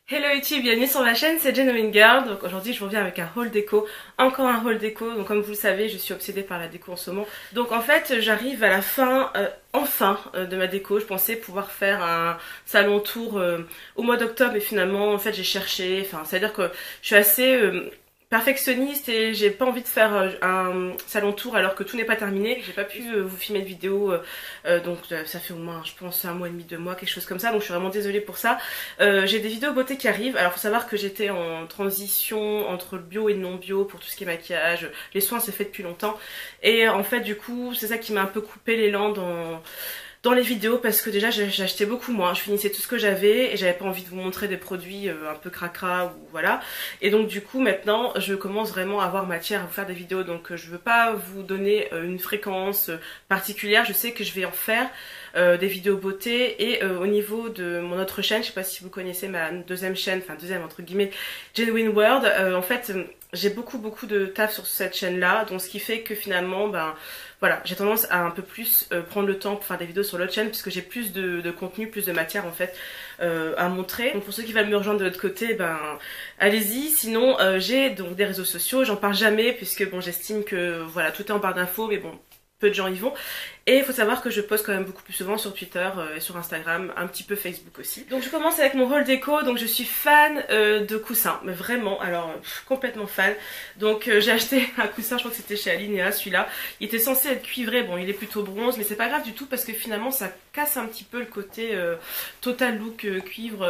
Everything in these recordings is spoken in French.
Hello YouTube, bienvenue sur ma chaîne, c'est Genuine Girl. Donc aujourd'hui je vous reviens avec un haul déco, encore un haul déco. Donc comme vous le savez, je suis obsédée par la déco en ce moment. Donc en fait j'arrive à la fin, de ma déco. Je pensais pouvoir faire un salon tour au mois d'octobre et finalement en fait j'ai cherché. Enfin c'est à dire que je suis assez perfectionniste et j'ai pas envie de faire un salon tour alors que tout n'est pas terminé. J'ai pas pu vous filmer de vidéo donc ça fait au moins je pense un mois et demi, 2 mois, quelque chose comme ça, donc je suis vraiment désolée pour ça. J'ai des vidéos beauté qui arrivent. Alors faut savoir que j'étais en transition entre le bio et le non bio pour tout ce qui est maquillage. Les soins c'est fait depuis longtemps et en fait du coup c'est ça qui m'a un peu coupé l'élan dans les vidéos parce que déjà j'achetais beaucoup moins, je finissais tout ce que j'avais et j'avais pas envie de vous montrer des produits un peu cracra ou voilà. Et donc du coup maintenant je commence vraiment à avoir matière à vous faire des vidéos, donc je veux pas vous donner une fréquence particulière, je sais que je vais en faire des vidéos beauté. Et au niveau de mon autre chaîne, je sais pas si vous connaissez ma deuxième chaîne, enfin deuxième entre guillemets, Genuine World, en fait j'ai beaucoup de taf sur cette chaîne là, donc ce qui fait que finalement voilà, j'ai tendance à un peu plus prendre le temps pour faire des vidéos sur l'autre chaîne puisque j'ai plus de contenu, plus de matière en fait à montrer. Donc pour ceux qui veulent me rejoindre de l'autre côté, allez-y. Sinon j'ai donc des réseaux sociaux, j'en parle jamais puisque bon j'estime que voilà tout est en barre d'infos, mais bon peu de gens y vont. Et il faut savoir que je poste quand même beaucoup plus souvent sur Twitter et sur Instagram, un petit peu Facebook aussi. Donc je commence avec mon haul déco. Donc je suis fan de coussins, mais vraiment, alors complètement fan. Donc j'ai acheté un coussin, je crois que c'était chez Alinea, celui-là. Il était censé être cuivré, bon il est plutôt bronze, mais c'est pas grave du tout parce que finalement ça casse un petit peu le côté total look cuivre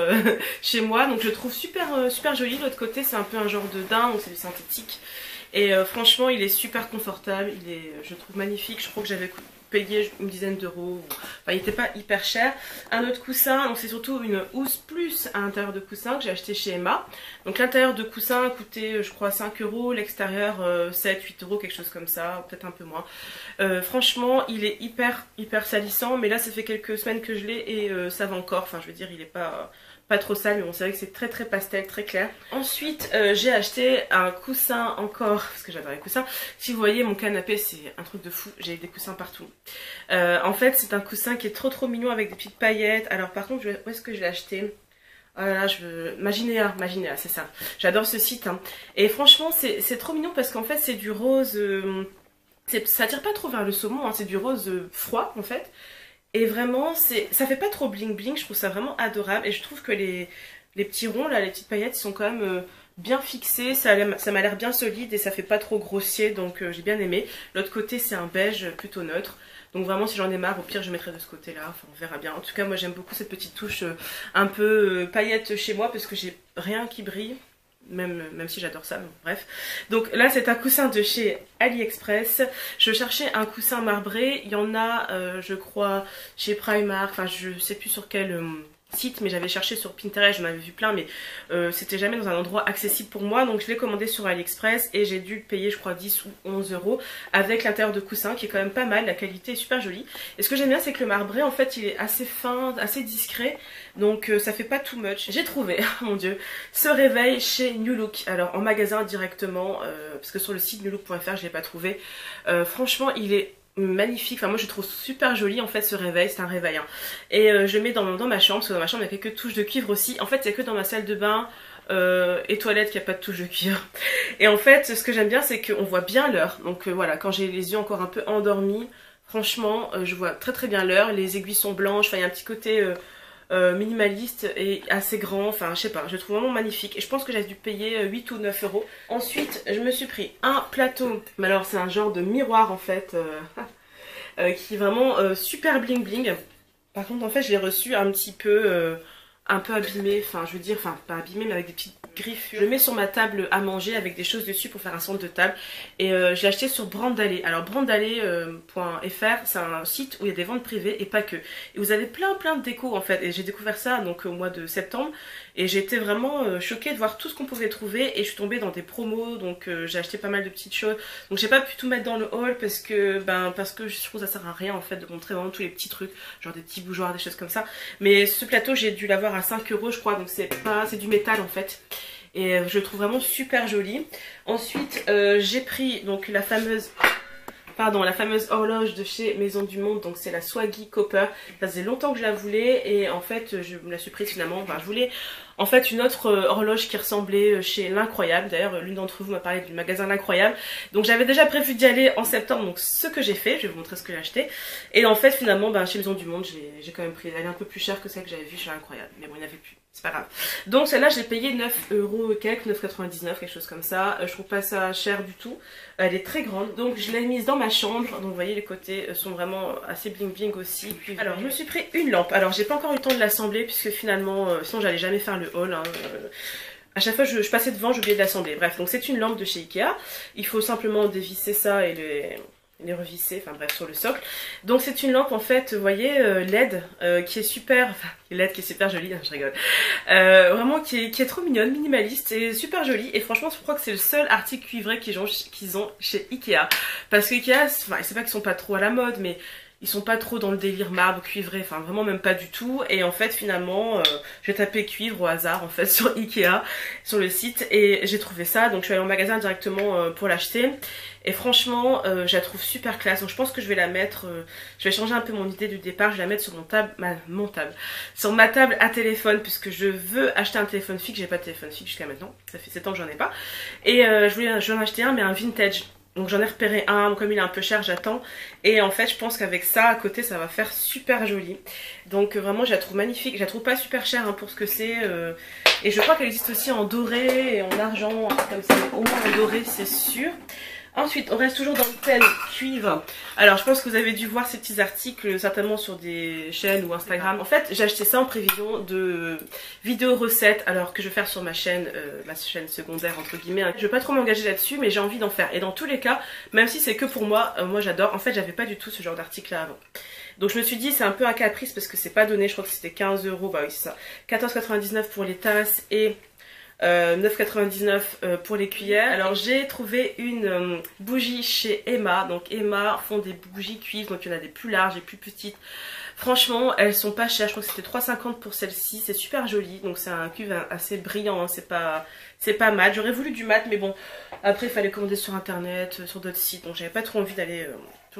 chez moi. Donc je le trouve super joli. De l'autre côté c'est un peu un genre de daim, donc c'est du synthétique. Et franchement il est super confortable, il est, je le trouve magnifique. Je crois que j'avais payé une dizaine d'euros, enfin il n'était pas hyper cher. Un autre coussin, donc c'est surtout une housse plus à l'intérieur de coussin que j'ai acheté chez Emma. Donc l'intérieur de coussin coûtait je crois 5 euros, l'extérieur 7-8 euros, quelque chose comme ça, peut-être un peu moins. Franchement il est hyper salissant, mais là ça fait quelques semaines que je l'ai et ça va encore, enfin je veux dire il est pas trop sale, mais bon c'est vrai que c'est très pastel, très clair. Ensuite j'ai acheté un coussin encore, parce que j'adore les coussins. Si vous voyez mon canapé c'est un truc de fou, j'ai des coussins partout. En fait c'est un coussin qui est trop mignon avec des petites paillettes. Alors par contre où est-ce que je l'ai acheté? Oh là là, Maginea, c'est ça. J'adore ce site hein. Et franchement c'est trop mignon parce qu'en fait c'est du rose, ça tire pas trop vers le saumon hein. C'est du rose froid en fait. Et vraiment, ça fait pas trop bling bling, je trouve ça vraiment adorable. Et je trouve que les petits ronds, là, les petites paillettes, sont quand même bien fixés. Ça m'a l'air bien solide et ça fait pas trop grossier, donc j'ai bien aimé. L'autre côté, c'est un beige plutôt neutre. Donc vraiment, si j'en ai marre, au pire, je mettrai de ce côté-là. Enfin, on verra bien. En tout cas, moi, j'aime beaucoup cette petite touche un peu paillette chez moi parce que j'ai rien qui brille. Même si j'adore ça, bon, bref. Donc là c'est un coussin de chez AliExpress. Je cherchais un coussin marbré, il y en a je crois chez Primark, enfin je sais plus sur quel site, mais j'avais cherché sur Pinterest, j'en avais vu plein, mais c'était jamais dans un endroit accessible pour moi, donc je l'ai commandé sur AliExpress et j'ai dû le payer je crois 10 ou 11 euros avec l'intérieur de coussin qui est quand même pas mal, la qualité est super jolie. Et ce que j'aime bien c'est que le marbré en fait il est assez fin, assez discret, donc ça fait pas too much. J'ai trouvé, mon dieu, ce réveil chez New Look, alors en magasin directement, parce que sur le site newlook.fr je l'ai pas trouvé. Franchement il est magnifique, enfin moi je le trouve super joli en fait ce réveil, c'est un réveil hein. Et je le mets dans ma chambre, parce que dans ma chambre il y a quelques touches de cuivre aussi. En fait il n'y a que dans ma salle de bain et toilette qu'il n'y a pas de touche de cuivre. Et en fait ce que j'aime bien c'est qu'on voit bien l'heure, donc voilà, quand j'ai les yeux encore un peu endormis, franchement je vois très bien l'heure. Les aiguilles sont blanches, enfin il y a un petit côté minimaliste et assez grand, enfin je sais pas, je le trouve vraiment magnifique et je pense que j'ai dû payer 8 ou 9 euros. Ensuite je me suis pris un plateau, mais alors c'est un genre de miroir en fait qui est vraiment super bling bling. Par contre en fait je l'ai reçu un petit peu abîmé, enfin je veux dire, enfin pas abîmé mais avec des petites griffures. Je le mets sur ma table à manger avec des choses dessus pour faire un centre de table et je l'ai acheté sur Brandalé. Alors brandalé.fr c'est un site où il y a des ventes privées et pas que. Et vous avez plein de déco en fait, et j'ai découvert ça donc au mois de septembre et j'ai été vraiment choquée de voir tout ce qu'on pouvait trouver et je suis tombée dans des promos, donc j'ai acheté pas mal de petites choses. Donc j'ai pas pu tout mettre dans le haul parce que je trouve que ça sert à rien en fait de montrer vraiment tous les petits trucs, genre des petits bougeoirs, des choses comme ça. Mais ce plateau j'ai dû l'avoir à 5 euros je crois, donc c'est du métal en fait. Et je le trouve vraiment super joli. Ensuite j'ai pris donc la fameuse horloge de chez Maison du Monde, donc c'est la Swaggy Copper. Ça faisait longtemps que je la voulais et en fait je me la suis prise finalement, enfin je voulais en fait une autre horloge qui ressemblait chez L'Incroyable. D'ailleurs l'une d'entre vous m'a parlé du magasin L'Incroyable, donc j'avais déjà prévu d'y aller en septembre, donc ce que j'ai fait, je vais vous montrer ce que j'ai acheté. Et en fait finalement chez Maison du Monde j'ai quand même pris, elle est un peu plus chère que celle que j'avais vue chez L'Incroyable, mais bon il n'y en avait plus, c'est pas grave. Donc celle-là j'ai payé 9 € et quelques, 9,99 quelque chose comme ça. Je trouve pas ça cher du tout, elle est très grande, donc je l'ai mise dans ma chambre. Donc vous voyez les côtés sont vraiment assez bling bling aussi. Puis, alors je me suis pris une lampe, alors j'ai pas encore eu le temps de l'assembler puisque finalement sinon j'allais jamais faire le haul hein. À chaque fois je passais devant, j'oubliais de l'assembler. Bref, donc c'est une lampe de chez Ikea. Il faut simplement dévisser ça et les revisser, enfin bref, sur le socle. Donc c'est une lampe en fait, vous voyez, LED qui est super, enfin LED qui est super jolie, hein, je rigole. Vraiment qui est trop mignonne, minimaliste et super jolie. Et franchement je crois que c'est le seul article cuivré qu'ils ont chez Ikea. Parce que Ikea, enfin c'est pas qu'ils sont pas trop à la mode, mais ils sont pas trop dans le délire marbre, cuivré, enfin vraiment même pas du tout. Et en fait finalement j'ai tapé cuivre au hasard en fait sur Ikea, sur le site, et j'ai trouvé ça. Donc je suis allée au magasin directement pour l'acheter. Et franchement je la trouve super classe. Donc je pense que je vais la mettre, je vais changer un peu mon idée du départ. Je vais la mettre sur sur ma table à téléphone, puisque je veux acheter un téléphone fixe. J'ai pas de téléphone fixe jusqu'à maintenant, ça fait 7 ans que j'en ai pas. Et je vais en acheter un, mais un vintage. Donc j'en ai repéré un, comme il est un peu cher, j'attends. Et en fait je pense qu'avec ça à côté ça va faire super joli. Donc vraiment je la trouve magnifique, je la trouve pas super chère hein, pour ce que c'est. Et je crois qu'elle existe aussi en doré et en argent, comme ça, au moins en doré c'est sûr. Ensuite, on reste toujours dans le thème cuivre. Alors, je pense que vous avez dû voir ces petits articles, certainement sur des chaînes ou Instagram. En fait, j'ai acheté ça en prévision de vidéos recettes, alors que je vais faire sur ma chaîne secondaire, entre guillemets. Je vais pas trop m'engager là-dessus, mais j'ai envie d'en faire. Et dans tous les cas, même si c'est que pour moi, moi j'adore. En fait, j'avais pas du tout ce genre d'article là avant. Donc je me suis dit, c'est un peu un caprice parce que c'est pas donné. Je crois que c'était 15 €, bah oui c'est ça. 14,99 pour les tasses et 9,99 pour les cuillères. Alors j'ai trouvé une bougie chez Emma. Donc Emma font des bougies cuivre, donc il y en a des plus larges et plus petites. Franchement elles sont pas chères, je crois que c'était 3,50 pour celle-ci. C'est super joli, donc c'est un cuivre assez brillant hein. C'est pas mat. J'aurais voulu du mat, mais bon après il fallait commander sur internet, sur d'autres sites, donc j'avais pas trop envie d'aller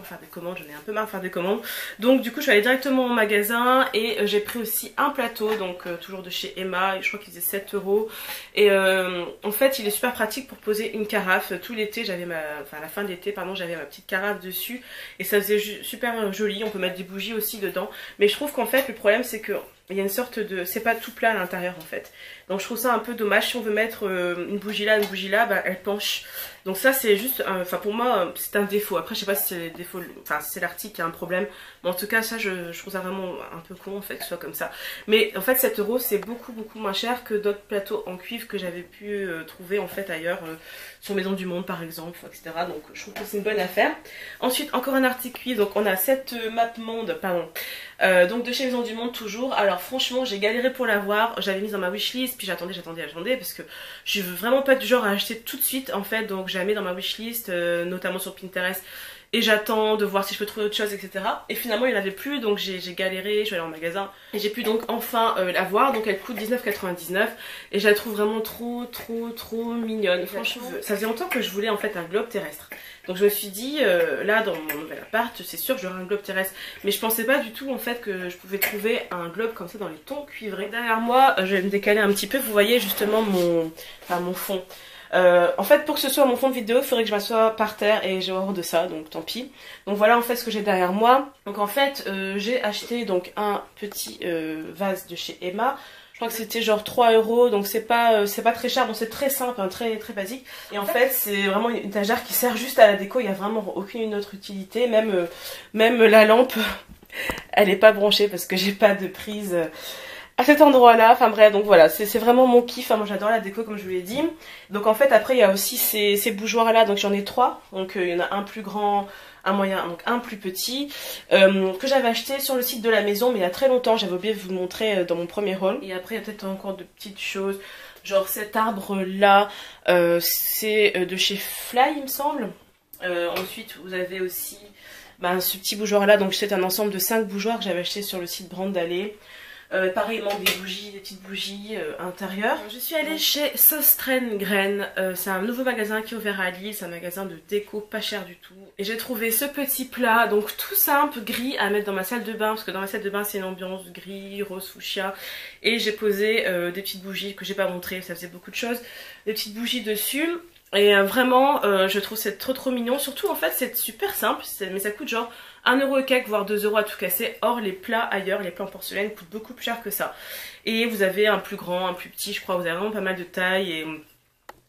faire des commandes, j'en ai un peu marre de faire des commandes. Donc du coup je suis allée directement au magasin et j'ai pris aussi un plateau, donc toujours de chez Emma, je crois qu'il faisait 7 €. Et en fait il est super pratique pour poser une carafe. Tout l'été j'avais à la fin de l'été pardon, j'avais ma petite carafe dessus et ça faisait super joli. On peut mettre des bougies aussi dedans, mais je trouve qu'en fait le problème c'est que il y a une sorte de... c'est pas tout plat à l'intérieur en fait. Donc je trouve ça un peu dommage. Si on veut mettre une bougie là, bah, elle penche. Donc ça c'est juste... enfin pour moi c'est un défaut. Après je sais pas si c'est les défauts... enfin si c'est l'article qui a un problème. Mais en tout cas ça je trouve ça vraiment un peu con en fait que ce soit comme ça. Mais en fait 7 € c'est beaucoup moins cher que d'autres plateaux en cuivre que j'avais pu trouver en fait ailleurs. Sur Maison du Monde par exemple, etc. Donc je trouve que c'est une bonne affaire. Ensuite encore un article cuivre. Donc on a cette map monde, pardon. Donc de chez Maison du Monde toujours. Alors franchement j'ai galéré pour l'avoir, j'avais mis dans ma wishlist, puis j'attendais parce que je veux vraiment pas du genre à acheter tout de suite en fait. Donc j'ai mis dans ma wishlist, notamment sur Pinterest, et j'attends de voir si je peux trouver autre chose, etc. Et finalement il n'y en avait plus, donc j'ai galéré, je suis allée en magasin et j'ai pu donc enfin la voir. Donc elle coûte 19,99 et je la trouve vraiment trop mignonne. Franchement ça faisait longtemps que je voulais en fait un globe terrestre. Donc je me suis dit, là dans mon nouvel appart, c'est sûr que j'aurai un globe terrestre. Mais je pensais pas du tout en fait que je pouvais trouver un globe comme ça dans les tons cuivrés. Derrière moi, je vais me décaler un petit peu, vous voyez justement mon fond. En fait pour que ce soit mon fond de vidéo, il faudrait que je m'assoie par terre et j'ai horreur de ça, donc tant pis. Donc voilà en fait ce que j'ai derrière moi. Donc en fait j'ai acheté donc un petit vase de chez Emma. Je crois que c'était genre 3 €, donc c'est pas très cher, bon c'est très simple, hein, très basique. Et en fait c'est vraiment une étagère qui sert juste à la déco, il n'y a vraiment aucune autre utilité, même la lampe elle est pas branchée parce que j'ai pas de prise à cet endroit là. Enfin bref, donc voilà, c'est vraiment mon kiff, hein. Moi j'adore la déco comme je vous l'ai dit. Donc en fait après il y a aussi ces bougeoirs là, donc j'en ai 3, donc il y en a un plus grand, un moyen, donc un plus petit, que j'avais acheté sur le site de la maison mais il y a très longtemps. J'avais oublié de vous le montrer dans mon premier haul. Et après il y a peut-être encore de petites choses, genre cet arbre là, c'est de chez Fly il me semble. Ensuite vous avez aussi ce petit bougeoir là, donc c'est un ensemble de 5 bougeoirs que j'avais acheté sur le site Brand Alley. Pareillement des bougies, des petites bougies intérieures. Je suis allée chez Sostren-Gren, c'est un nouveau magasin qui est ouvert à Lille, c'est un magasin de déco pas cher du tout. Et j'ai trouvé ce petit plat, donc tout simple, gris à mettre dans ma salle de bain, parce que dans ma salle de bain c'est une ambiance gris, rose fuchsia. Et j'ai posé des petites bougies que j'ai pas montrées, ça faisait beaucoup de choses, des petites bougies dessus. Et vraiment, je trouve c'est trop mignon. Surtout en fait c'est super simple, mais ça coûte genre 1 euro et quelques, voire 2 euros à tout casser. Or les plats ailleurs, les plats en porcelaine coûtent beaucoup plus cher que ça. Et vous avez un plus grand, un plus petit, je crois, vous avez vraiment pas mal de tailles. Et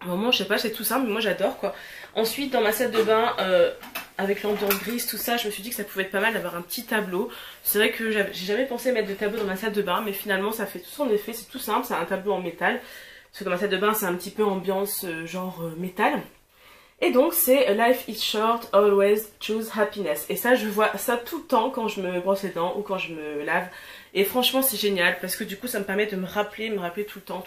vraiment, je sais pas, c'est tout simple, mais moi j'adore quoi. Ensuite dans ma salle de bain, avec l'ambiance grise, tout ça, je me suis dit que ça pouvait être pas mal d'avoir un petit tableau. C'est vrai que j'ai jamais pensé mettre de tableau dans ma salle de bain, mais finalement ça fait tout son effet, c'est tout simple, c'est un tableau en métal. Parce que dans ma salle de bain c'est un petit peu ambiance genre métal. Et donc c'est Life is short, always choose happiness. Et ça je vois ça tout le temps quand je me brosse les dents ou quand je me lave. Et franchement c'est génial parce que du coup ça me permet de me rappeler tout le temps.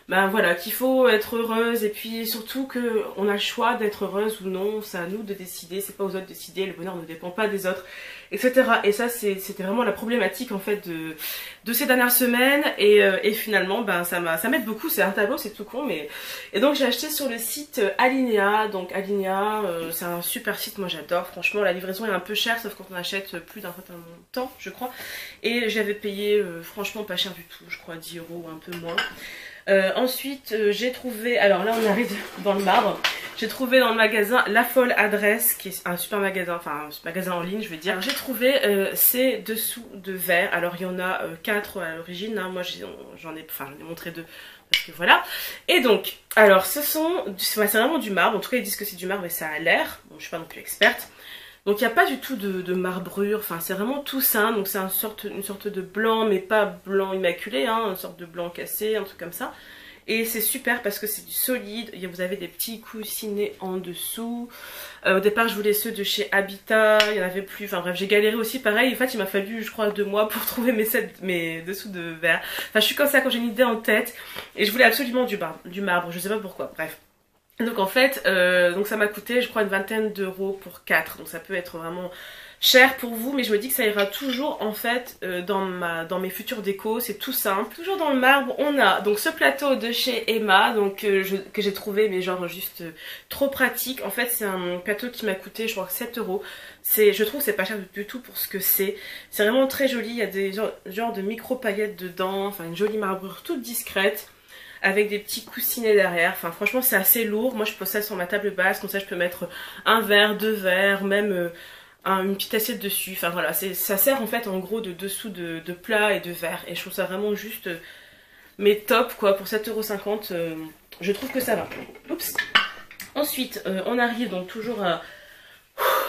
Ben voilà, qu'il faut être heureuse et puis surtout qu'on a le choix d'être heureuse ou non, c'est à nous de décider, c'est pas aux autres de décider, le bonheur ne dépend pas des autres, etc. Et ça c'était vraiment la problématique en fait de ces dernières semaines et finalement ben ça m'aide beaucoup, c'est un tableau, c'est tout con mais... Et donc j'ai acheté sur le site Alinea, donc Alinea c'est un super site, moi j'adore, franchement la livraison est un peu chère sauf quand on achète plus d'un certain temps je crois et j'avais payé franchement pas cher du tout, je crois 10 euros ou un peu moins. Ensuite j'ai trouvé, alors là on arrive dans le marbre, j'ai trouvé dans le magasin La Folle Adresse qui est un super magasin, enfin un magasin en ligne je veux dire. J'ai trouvé ces dessous de verre, alors il y en a 4 à l'origine, hein. Moi j'en ai montré 2 parce que voilà. Et donc, alors c'est vraiment du marbre, en tout cas ils disent que c'est du marbre et ça a l'air, bon je suis pas non plus experte. Donc il n'y a pas du tout de marbrure, enfin c'est vraiment tout simple, donc c'est une sorte de blanc mais pas blanc immaculé, hein, une sorte de blanc cassé, un truc comme ça. Et c'est super parce que c'est du solide, vous avez des petits coussinets en dessous. Au départ je voulais ceux de chez Habitat, il n'y en avait plus, enfin bref j'ai galéré aussi pareil, en fait il m'a fallu je crois 2 mois pour trouver mes dessous de verre. Enfin je suis comme ça quand j'ai une idée en tête et je voulais absolument du marbre, je sais pas pourquoi, bref. Donc en fait, donc ça m'a coûté je crois une vingtaine d'euros pour 4, donc ça peut être vraiment cher pour vous, mais je me dis que ça ira toujours en fait dans mes futures décos, c'est tout simple. Toujours dans le marbre, on a donc ce plateau de chez Emma, donc que j'ai trouvé mais genre juste trop pratique. En fait c'est un plateau qui m'a coûté je crois 7 euros. Je trouve que c'est pas cher du tout pour ce que c'est. C'est vraiment très joli, il y a des genres de micro paillettes dedans, enfin une jolie marbrure toute discrète. Avec des petits coussinets derrière, enfin franchement c'est assez lourd, moi je pose ça sur ma table basse, comme ça je peux mettre un verre, 2 verres, même une petite assiette dessus, enfin voilà, ça sert en fait en gros de dessous de plat et de verre, et je trouve ça vraiment juste, mais top quoi, pour 7,50 €, je trouve que ça va. Oups. Ensuite on arrive donc toujours à...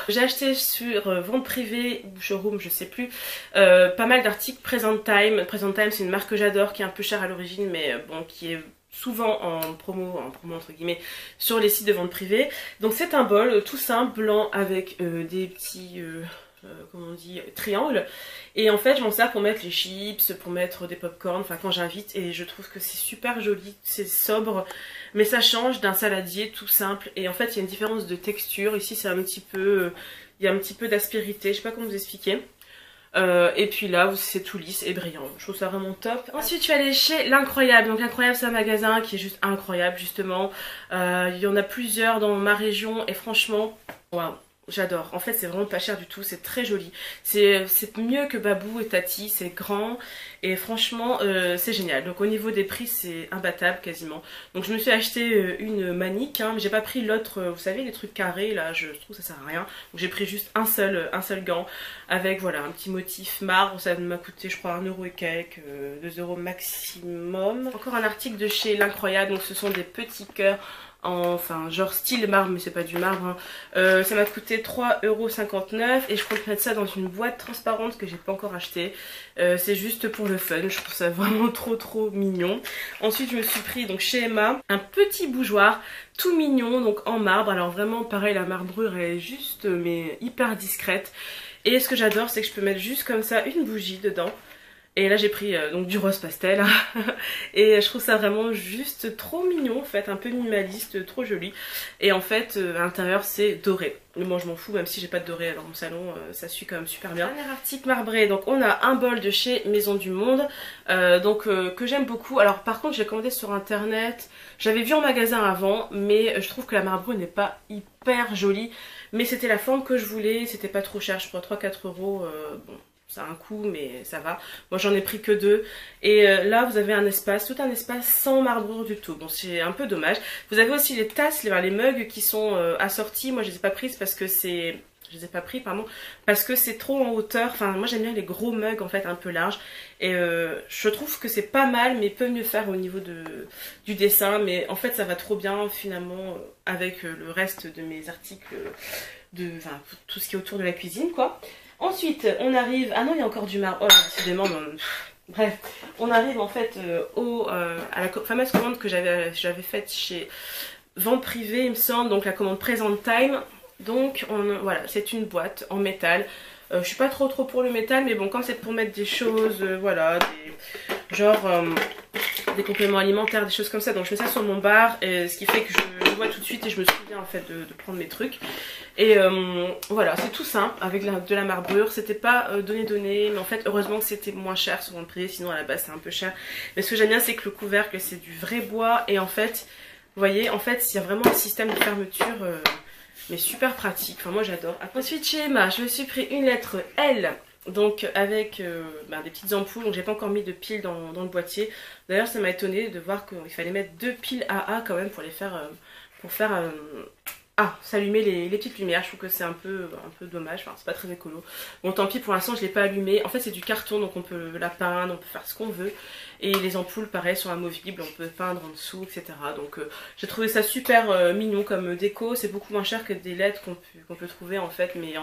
J'ai acheté sur vente privée ou showroom, je sais plus, pas mal d'articles Present Time. Present Time c'est une marque que j'adore, qui est un peu chère à l'origine, mais bon, qui est souvent en promo entre guillemets, sur les sites de vente privée. Donc c'est un bol tout simple, blanc, avec des petits... comment on dit, triangle, et en fait je m'en sers pour mettre les chips, pour mettre des popcorn, enfin quand j'invite, et je trouve que c'est super joli, c'est sobre, mais ça change d'un saladier tout simple, et en fait il y a une différence de texture, ici c'est un petit peu, il y a un petit peu d'aspérité, je sais pas comment vous expliquer. Et puis là c'est tout lisse et brillant, je trouve ça vraiment top. Ensuite je suis allée chez L'Incroyable, donc L'Incroyable c'est un magasin qui est juste incroyable justement, il y en a plusieurs dans ma région et franchement, waouh, j'adore. En fait c'est vraiment pas cher du tout, c'est très joli, c'est mieux que Babou et Tati, c'est grand et franchement c'est génial. Donc au niveau des prix c'est imbattable quasiment. Donc je me suis acheté une manique, hein, mais j'ai pas pris l'autre, vous savez les trucs carrés là, je trouve que ça sert à rien. Donc j'ai pris juste un seul gant avec voilà un petit motif marbre, ça m'a coûté je crois 1 euro et quelques, 2 euros maximum. Encore un article de chez L'Incroyable, donc ce sont des petits cœurs enfin genre style marbre mais c'est pas du marbre, hein. Ça m'a coûté 3,59 € et je compte mettre ça dans une boîte transparente que j'ai pas encore acheté, c'est juste pour le fun, je trouve ça vraiment trop mignon. Ensuite je me suis pris donc chez Emma un petit bougeoir tout mignon, donc en marbre, alors vraiment pareil la marbrure est juste mais hyper discrète, et ce que j'adore c'est que je peux mettre juste comme ça une bougie dedans. Et là j'ai pris donc du rose pastel et je trouve ça vraiment juste trop mignon en fait, un peu minimaliste, trop joli. Et en fait à l'intérieur c'est doré. Mais moi je m'en fous, même si j'ai pas de doré dans mon salon, ça suit quand même super bien. Dernier article marbré, donc on a un bol de chez Maison du Monde, que j'aime beaucoup. Alors par contre j'ai commandé sur internet, j'avais vu en magasin avant, mais je trouve que la marbrure n'est pas hyper jolie. Mais c'était la forme que je voulais, c'était pas trop cher, je crois 3-4 euros, bon. Ça a un coût mais ça va. Moi j'en ai pris que 2. Et là vous avez un espace, tout un espace sans marbrure du tout. Bon c'est un peu dommage. Vous avez aussi les tasses, les mugs qui sont assortis. Moi je les ai pas prises parce que c'est... Je les ai pas pris pardon. Parce que c'est trop en hauteur. Enfin moi j'aime bien les gros mugs en fait un peu larges. Et je trouve que c'est pas mal mais peut mieux faire au niveau du dessin. Mais en fait ça va trop bien finalement avec le reste de mes articles. Enfin tout ce qui est autour de la cuisine quoi. Ensuite, on arrive... Ah non, il y a encore du marbre. Oh, décidément, bref. On arrive en fait à la fameuse commande que j'avais faite chez Vente Privée, il me semble. Donc la commande Present Time. Donc voilà, c'est une boîte en métal. Je suis pas trop pour le métal, mais bon, quand c'est pour mettre des choses, voilà, des compléments alimentaires, des choses comme ça. Donc je mets ça sur mon bar, et ce qui fait que je vois tout de suite et je me souviens en fait de prendre mes trucs. Et voilà, c'est tout simple avec de la marbrure. C'était pas donné, mais en fait heureusement que c'était moins cher sur Vente Privée, sinon à la base c'est un peu cher. Mais ce que j'aime bien c'est que le couvercle c'est du vrai bois et en fait, vous voyez, en fait il y a vraiment un système de fermeture mais super pratique. Enfin moi j'adore. Ensuite chez Emma, je me suis pris une lettre L. Donc avec des petites ampoules, donc j'ai pas encore mis de piles dans le boîtier. D'ailleurs ça m'a étonné de voir qu'il fallait mettre 2 piles AA quand même pour les faire, s'allumer les petites lumières. Je trouve que c'est un peu dommage, enfin c'est pas très écolo. Bon tant pis, pour l'instant je l'ai pas allumé. En fait c'est du carton donc on peut la peindre, on peut faire ce qu'on veut. Et les ampoules pareil sont amovibles, on peut peindre en dessous etc. Donc j'ai trouvé ça super mignon comme déco. C'est beaucoup moins cher que des LED qu'on peut trouver en fait, mais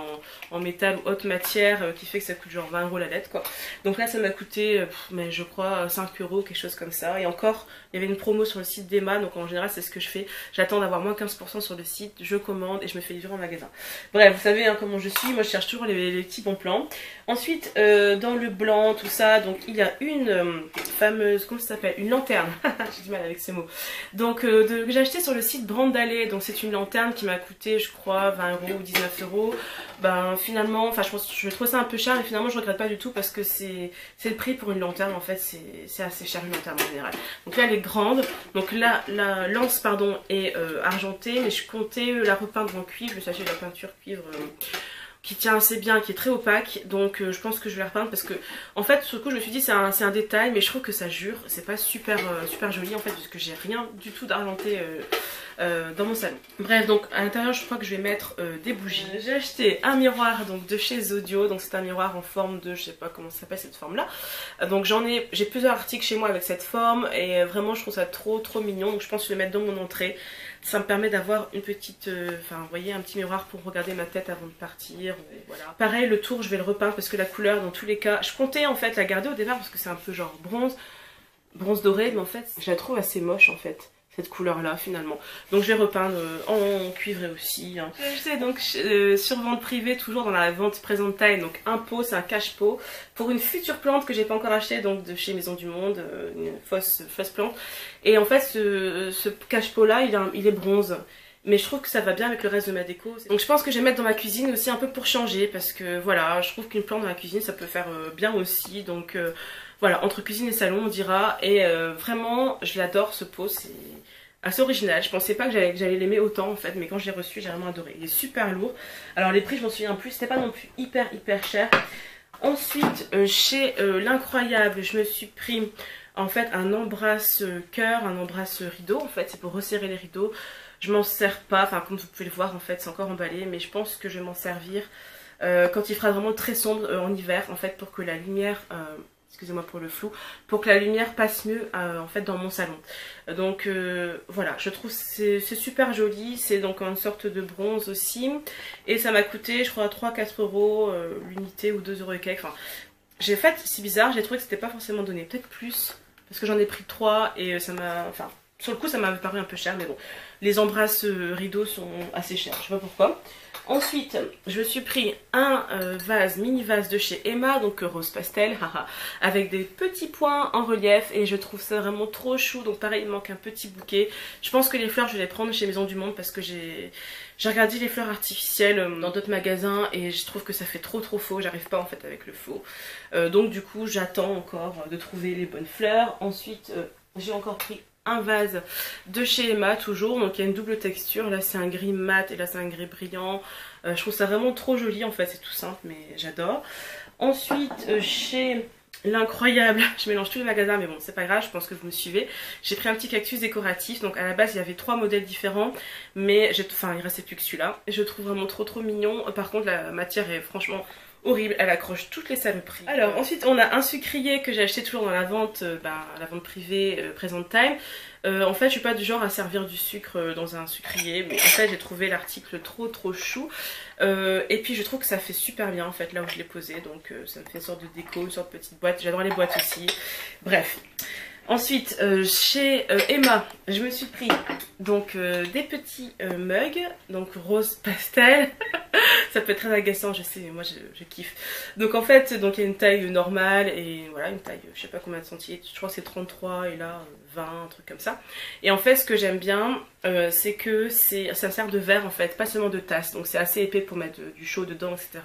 en métal ou haute matière, qui fait que ça coûte genre 20 € la LED quoi. Donc là ça m'a coûté mais je crois 5 €, quelque chose comme ça. Et encore il y avait une promo sur le site d'Emma, donc en général c'est ce que je fais. J'attends d'avoir moins 15% sur le site, je commande et je me fais livrer en magasin. Bref, vous savez hein, comment je suis, moi je cherche toujours les petits bons plans. Ensuite dans le blanc tout ça, donc il y a une fameuse, comment ça s'appelle, une lanterne. J'ai du mal avec ces mots. Donc que j'ai acheté sur le site Brandalé. Donc c'est une lanterne qui m'a coûté je crois 20 € ou 19 €. Ben finalement, enfin je trouve ça un peu cher, mais finalement je regrette pas du tout parce que c'est le prix pour une lanterne en fait, c'est assez cher une lanterne en général. Donc là elle est grande, donc là la lance pardon est argentée, mais je comptais la repeindre en cuivre. Je me suis acheté de la peinture cuivre qui tient assez bien, qui est très opaque, donc je pense que je vais la repeindre parce que en fait sur le coup je me suis dit c'est un détail, mais je trouve que ça jure, c'est pas super joli en fait parce que j'ai rien du tout d'argenté dans mon salon. Bref, donc à l'intérieur je crois que je vais mettre des bougies. J'ai acheté un miroir donc de chez Zodio, donc c'est un miroir en forme de, je sais pas comment ça s'appelle cette forme là, donc j'ai plusieurs articles chez moi avec cette forme et vraiment je trouve ça trop mignon, donc je pense que je vais le mettre dans mon entrée. Ça me permet d'avoir une petite, vous voyez, un petit miroir pour regarder ma tête avant de partir, voilà. Pareil, le tour, je vais le repeindre parce que la couleur, dans tous les cas, je comptais en fait la garder au départ parce que c'est un peu genre bronze doré, mais en fait, je la trouve assez moche en fait, cette couleur là finalement. Donc je vais repeindre en cuivré aussi. Hein. J'ai acheté donc sur Vente Privée, toujours dans la vente Present Time, donc un pot, c'est un cache-pot pour une future plante que j'ai pas encore achetée, donc de chez Maison du Monde, une fausse plante. Et en fait ce cache-pot là il est bronze. Mais je trouve que ça va bien avec le reste de ma déco. Donc je pense que je vais mettre dans ma cuisine aussi un peu pour changer. Parce que voilà, je trouve qu'une plante dans la cuisine ça peut faire bien aussi. Donc voilà, entre cuisine et salon on dira. Et vraiment je l'adore ce pot, c'est assez original. Je pensais pas que j'allais l'aimer autant en fait. Mais quand je l'ai reçu j'ai vraiment adoré. Il est super lourd. Alors les prix je m'en souviens plus, c'était pas non plus hyper cher. Ensuite chez l'Incroyable je me suis pris en fait un embrasse-cœur, un embrasse-rideau. En fait c'est pour resserrer les rideaux. Je m'en sers pas, enfin comme vous pouvez le voir en fait c'est encore emballé, mais je pense que je vais m'en servir quand il fera vraiment très sombre en hiver en fait, pour que la lumière, excusez-moi pour le flou, pour que la lumière passe mieux en fait dans mon salon. Donc voilà, je trouve c'est super joli, c'est donc une sorte de bronze aussi, et ça m'a coûté je crois 3-4 € l'unité ou 2 € et quelques. Enfin, j'ai fait, c'est bizarre, j'ai trouvé que c'était pas forcément donné, peut-être plus, parce que j'en ai pris 3 et ça m'a, enfin Sur le coup ça m'avait paru un peu cher, mais bon, les embrasses rideaux sont assez chers, je sais pas pourquoi. Ensuite, je me suis pris un vase, mini vase de chez Emma, donc rose pastel, haha, avec des petits points en relief et je trouve ça vraiment trop chou. Donc pareil, il manque un petit bouquet. Je pense que les fleurs, je vais les prendre chez Maison du Monde parce que j'ai regardé les fleurs artificielles dans d'autres magasins et je trouve que ça fait trop faux. J'arrive pas en fait avec le faux. Donc du coup, j'attends encore de trouver les bonnes fleurs. Ensuite, j'ai encore pris un vase de chez Emma toujours, donc il y a une double texture, là c'est un gris mat et là c'est un gris brillant. Je trouve ça vraiment trop joli en fait, c'est tout simple mais j'adore. Ensuite chez l'incroyable, je mélange tous les magasins mais bon c'est pas grave, je pense que vous me suivez. J'ai pris un petit cactus décoratif, donc à la base il y avait 3 modèles différents mais il restait plus que celui-là. Je le trouve vraiment trop mignon, par contre la matière est franchement horrible, elle accroche toutes les saloperies. Alors ensuite on a un sucrier que j'ai acheté toujours dans la vente, la vente privée Present Time. En fait je suis pas du genre à servir du sucre dans un sucrier, mais en fait j'ai trouvé l'article trop chou. Et puis je trouve que ça fait super bien en fait là où je l'ai posé, donc ça me fait une sorte de déco, une sorte de petite boîte, j'adore les boîtes aussi. Bref. Ensuite, chez Emma, je me suis pris donc des petits mugs, donc rose pastel. Ça peut être très agaçant, je sais, mais moi je kiffe. Donc en fait, donc il y a une taille normale et voilà, une taille, je sais pas combien de centilitres, je crois que c'est 33 et là 20, un truc comme ça. Et en fait, ce que j'aime bien, c'est que ça sert de verre en fait, pas seulement de tasse. Donc c'est assez épais pour mettre du chaud dedans, etc.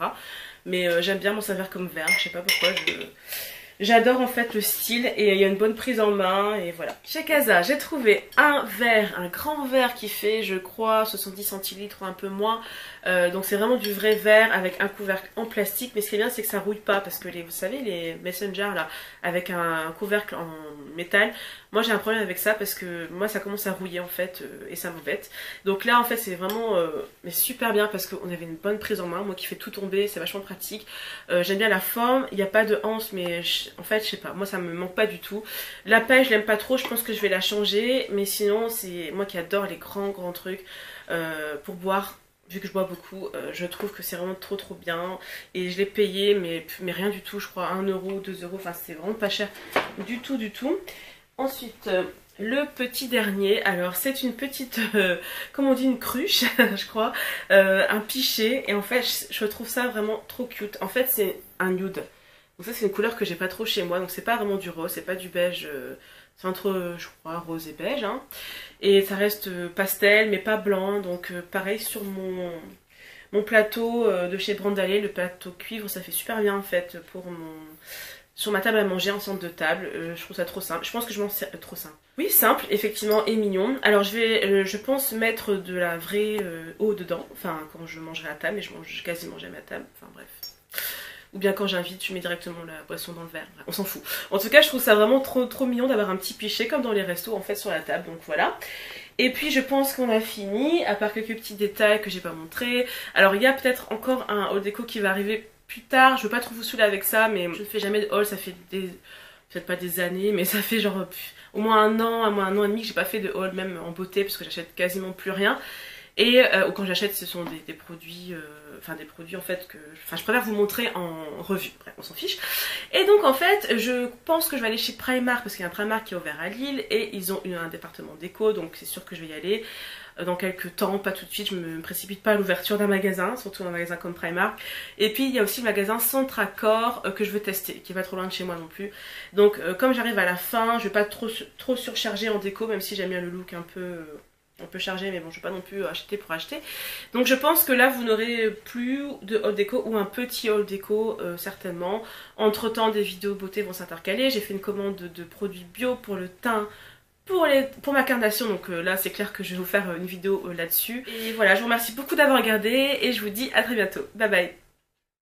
Mais j'aime bien m'en servir comme verre, je sais pas pourquoi, j'adore en fait le style et il y a une bonne prise en main et voilà. Chez Casa, j'ai trouvé un verre, un grand verre qui fait je crois 70 centilitres ou un peu moins. Donc c'est vraiment du vrai verre avec un couvercle en plastique, mais ce qui est bien c'est que ça rouille pas parce que vous savez les Messenger là avec un couvercle en métal, moi j'ai un problème avec ça parce que moi ça commence à rouiller en fait et ça m'embête. Donc là en fait c'est vraiment mais super bien parce qu'on avait une bonne prise en main, moi qui fais tout tomber, c'est vachement pratique. J'aime bien la forme, il n'y a pas de anse mais en fait je sais pas, moi ça me manque pas du tout. La paille je l'aime pas trop, je pense que je vais la changer, mais sinon c'est moi qui adore les grands trucs pour boire. Vu que je bois beaucoup, je trouve que c'est vraiment trop bien. Et je l'ai payé, mais rien du tout, je crois 1 euro ou 2 euros. Enfin, c'est vraiment pas cher du tout. Ensuite, le petit dernier. Alors, c'est une petite, comment on dit, une cruche, je crois. Un pichet. Et en fait, je trouve ça vraiment trop cute. En fait, c'est un nude. Donc ça, c'est une couleur que j'ai pas trop chez moi. Donc c'est pas vraiment du rose, c'est pas du beige. C'est entre, je crois, rose et beige. Hein. Et ça reste pastel, mais pas blanc. Donc pareil sur mon plateau de chez Brandalé, le plateau cuivre, ça fait super bien en fait pour sur ma table à manger en centre de table. Je trouve ça trop simple. Je pense que je m'en sers trop simple. Oui, simple, effectivement, et mignon. Alors je pense mettre de la vraie eau dedans. Enfin, quand je mangerai à table, et je mange quasiment jamais à table. Enfin bref. Ou bien quand j'invite, je mets directement la boisson dans le verre. On s'en fout. En tout cas, je trouve ça vraiment trop mignon d'avoir un petit pichet comme dans les restos en fait sur la table. Donc voilà. Et puis je pense qu'on a fini, à part quelques petits détails que j'ai pas montrés. Alors il y a peut-être encore un haul déco qui va arriver plus tard. Je veux pas trop vous saouler avec ça, mais je ne fais jamais de haul. Ça fait peut-être pas des années, mais ça fait genre au moins un an et demi que j'ai pas fait de haul, même en beauté, parce que j'achète quasiment plus rien. Et quand j'achète, ce sont des produits, des produits en fait que, je préfère vous montrer en revue. Bref, on s'en fiche. Et donc en fait, je pense que je vais aller chez Primark parce qu'il y a un Primark qui est ouvert à Lille et ils ont un département déco, donc c'est sûr que je vais y aller dans quelques temps, pas tout de suite. Je me précipite pas à l'ouverture d'un magasin, surtout un magasin comme Primark. Et puis il y a aussi le magasin Centracor que je veux tester, qui est pas trop loin de chez moi non plus. Donc comme j'arrive à la fin, je vais pas trop surcharger en déco, même si j'aime bien le look un peu chargé, mais bon, je vais pas non plus acheter pour acheter. Donc je pense que là vous n'aurez plus de haul déco ou un petit haul déco certainement. Entre temps des vidéos beauté vont s'intercaler. J'ai fait une commande de produits bio pour le teint, pour ma carnation, donc là c'est clair que je vais vous faire une vidéo là-dessus. Et voilà, je vous remercie beaucoup d'avoir regardé et je vous dis à très bientôt. Bye bye.